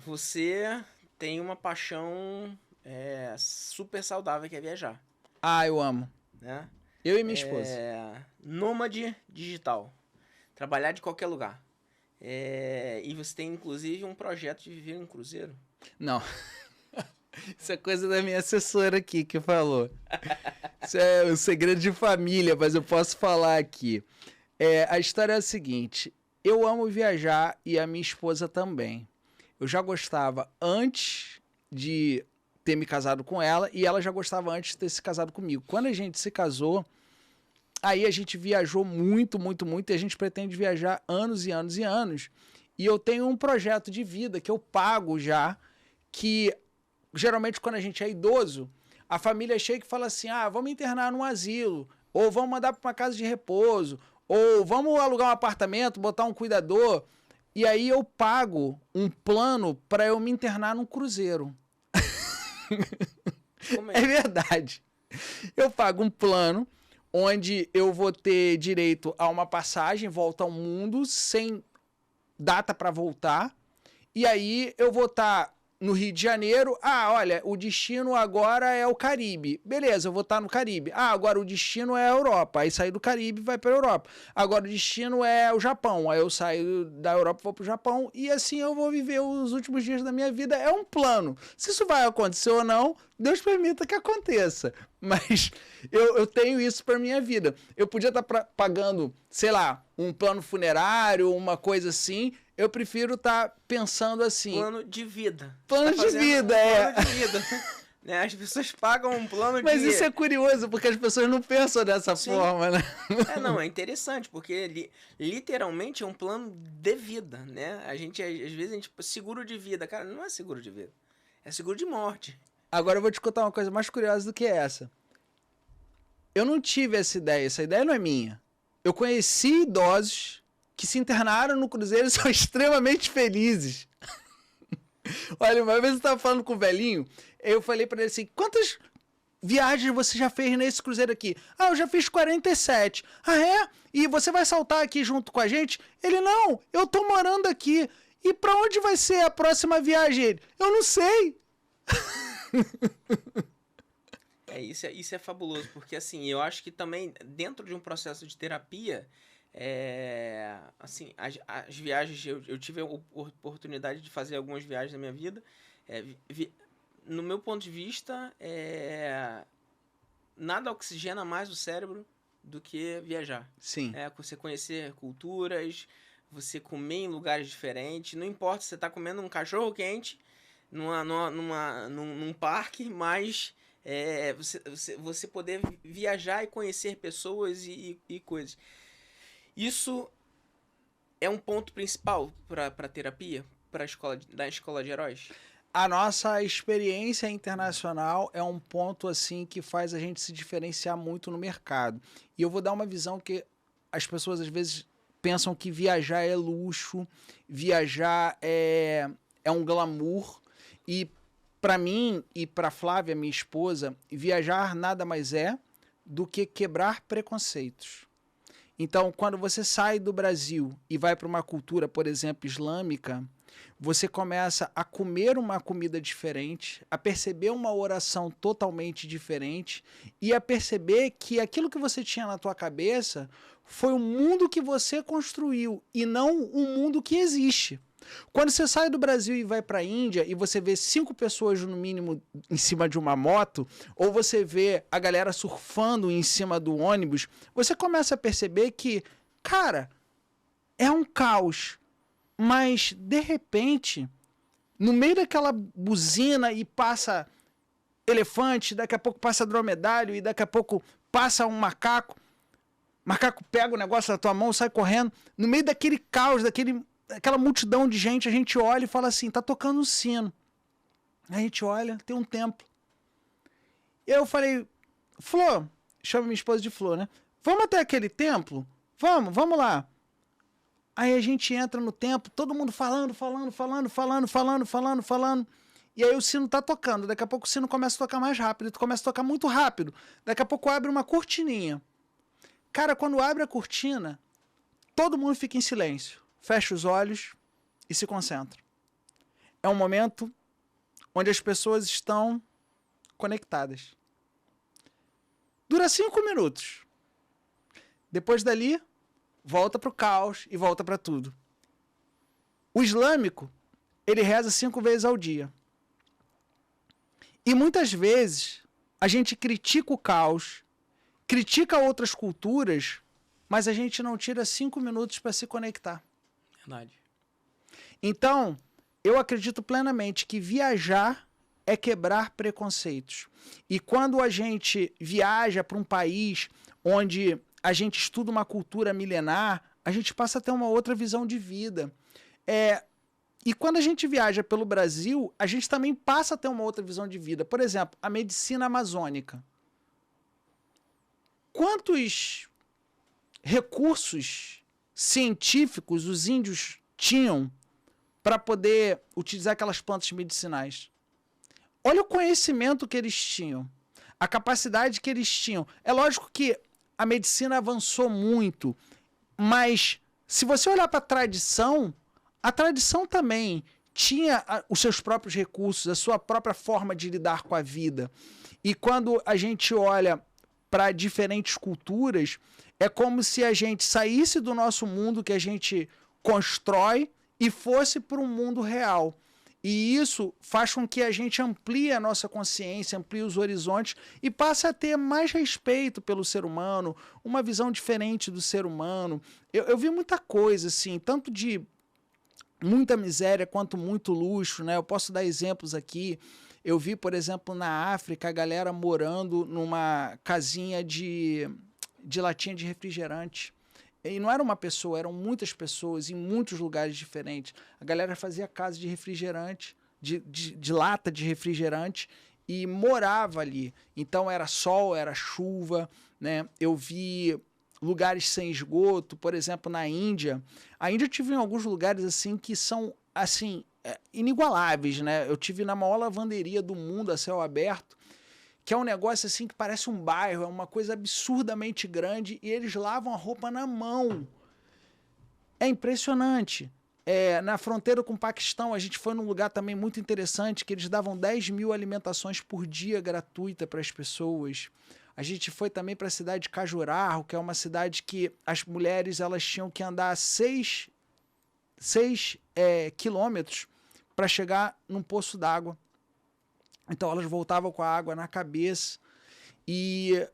Você tem uma paixão super saudável que é viajar, Ah, eu amo. né? Eu e minha esposa. Nômade digital. Trabalhar de qualquer lugar. E você tem inclusive um projeto de viver em um cruzeiro. Não. Isso é coisa da minha assessora aqui que falou. Isso é um segredo de família, mas eu posso falar aqui. A história é a seguinte: eu amo viajar e a minha esposa também. Eu já gostava antes de ter me casado com ela e ela já gostava antes de ter se casado comigo. Quando a gente se casou, aí a gente viajou muito, muito, muito e a gente pretende viajar anos e anos e anos. E eu tenho um projeto de vida que eu pago já, que geralmente quando a gente é idoso, a família chega e fala assim: ah, vamos internar num asilo, ou vamos mandar para uma casa de repouso, ou vamos alugar um apartamento, botar um cuidador. E aí eu pago um plano para eu me internar num cruzeiro. Como É é? verdade. Eu pago um plano onde eu vou ter direito a uma passagem, volta ao mundo, sem data para voltar. E aí eu vou estar no Rio de Janeiro. Ah, olha, o destino agora é o Caribe. Beleza, eu vou estar no Caribe. Ah, agora o destino é a Europa. Aí sair do Caribe e vai para a Europa. Agora o destino é o Japão. Aí eu saio da Europa e vou para o Japão. E assim eu vou viver os últimos dias da minha vida. É um plano. Se isso vai acontecer ou não, Deus permita que aconteça. Mas eu tenho isso para minha vida. Eu podia estar pagando, sei lá, um plano funerário, uma coisa assim. Eu prefiro estar pensando assim. Plano de vida. Plano Você tá de fazendo vida, um plano de vida. Né? As pessoas pagam um plano Mas de... isso é curioso, porque as pessoas não pensam dessa Sim. forma, né? Não, é interessante, porque literalmente é um plano de vida, né? Às vezes, a gente, seguro de vida, cara, não é seguro de vida, é seguro de morte. Agora eu vou te contar uma coisa mais curiosa do que essa. Eu não tive essa ideia não é minha. Eu conheci idosos que se internaram no cruzeiro e são extremamente felizes. Olha, uma vez eu estava falando com o velhinho, eu falei para ele assim: quantas viagens você já fez nesse cruzeiro aqui? Ah, eu já fiz 47. Ah, é? E você vai saltar aqui junto com a gente? Ele: não, eu tô morando aqui. E para onde vai ser a próxima viagem? Ele: eu não sei. Isso é fabuloso, porque assim, eu acho que também dentro de um processo de terapia, assim, as viagens, eu tive a oportunidade de fazer algumas viagens na minha vida, é, vi- no meu ponto de vista, nada oxigena mais o cérebro do que viajar. Sim. Você conhecer culturas, você comer em lugares diferentes, não importa se você está comendo um cachorro quente num parque, mas você poder viajar e conhecer pessoas e coisas. Isso é um ponto principal para terapia, da escola de heróis. A nossa experiência internacional é um ponto assim que faz a gente se diferenciar muito no mercado. E eu vou dar uma visão que as pessoas às vezes pensam que viajar é luxo, viajar é um glamour. E para mim e para Flávia, minha esposa, viajar nada mais é do que quebrar preconceitos. Então, quando você sai do Brasil e vai para uma cultura, por exemplo, islâmica, você começa a comer uma comida diferente, a perceber uma oração totalmente diferente e a perceber que aquilo que você tinha na tua cabeça foi o mundo que você construiu e não o mundo que existe. Quando você sai do Brasil e vai para a Índia e você vê 5 pessoas no mínimo em cima de uma moto, ou você vê a galera surfando em cima do ônibus, você começa a perceber que, cara, é um caos. Mas, de repente, no meio daquela buzina e passa elefante, daqui a pouco passa dromedário e daqui a pouco passa um macaco, macaco pega o negócio da tua mão, sai correndo, no meio daquele caos, daquela multidão de gente, a gente olha e fala assim: tá tocando um sino. A gente olha, tem um templo. E eu falei: Flor, chama minha esposa de Flor, né? Vamos até aquele templo? Vamos lá. Aí a gente entra no templo, todo mundo falando. E aí o sino tá tocando. Daqui a pouco o sino começa a tocar mais rápido. Tu começa a tocar muito rápido. Daqui a pouco abre uma cortininha. Cara, quando abre a cortina, todo mundo fica em silêncio. Fecha os olhos e se concentra. é um momento onde as pessoas estão conectadas. Dura 5 minutos. Depois dali, volta para o caos e volta para tudo. O islâmico, ele reza 5 vezes ao dia. E muitas vezes a gente critica o caos, critica outras culturas, mas a gente não tira 5 minutos para se conectar. Verdade. Então, eu acredito plenamente que viajar é quebrar preconceitos. E quando a gente viaja para um país onde a gente estuda uma cultura milenar, a gente passa a ter uma outra visão de vida. E quando a gente viaja pelo Brasil, a gente também passa a ter uma outra visão de vida. Por exemplo, a medicina amazônica. Quantos recursos científicos os índios tinham para poder utilizar aquelas plantas medicinais? Olha o conhecimento que eles tinham, a capacidade que eles tinham. É lógico que a medicina avançou muito, mas se você olhar para a tradição também tinha os seus próprios recursos, a sua própria forma de lidar com a vida. E quando a gente olha para diferentes culturas, é como se a gente saísse do nosso mundo que a gente constrói e fosse para um mundo real. E isso faz com que a gente amplie a nossa consciência, amplie os horizontes e passe a ter mais respeito pelo ser humano, uma visão diferente do ser humano. Eu vi muita coisa, assim, tanto de muita miséria quanto muito luxo, né? Eu posso dar exemplos aqui. Eu vi, por exemplo, na África, a galera morando numa casinha de latinha de refrigerante. E não era uma pessoa, eram muitas pessoas em muitos lugares diferentes. A galera fazia casa de refrigerante, de lata de refrigerante e morava ali. Então era sol, era chuva, né? Eu vi lugares sem esgoto, por exemplo, na Índia. A Índia eu tive em alguns lugares assim que são assim inigualáveis, né? Eu tive na maior lavanderia do mundo a céu aberto, que é um negócio assim que parece um bairro, é uma coisa absurdamente grande e eles lavam a roupa na mão. É impressionante. Na fronteira com o Paquistão, a gente foi num lugar também muito interessante, que eles davam 10 mil alimentações por dia gratuita para as pessoas. A gente foi também para a cidade de Khajuraho, que é uma cidade que as mulheres elas tinham que andar 6 quilômetros para chegar num poço d'água. Então elas voltavam com a água na cabeça. E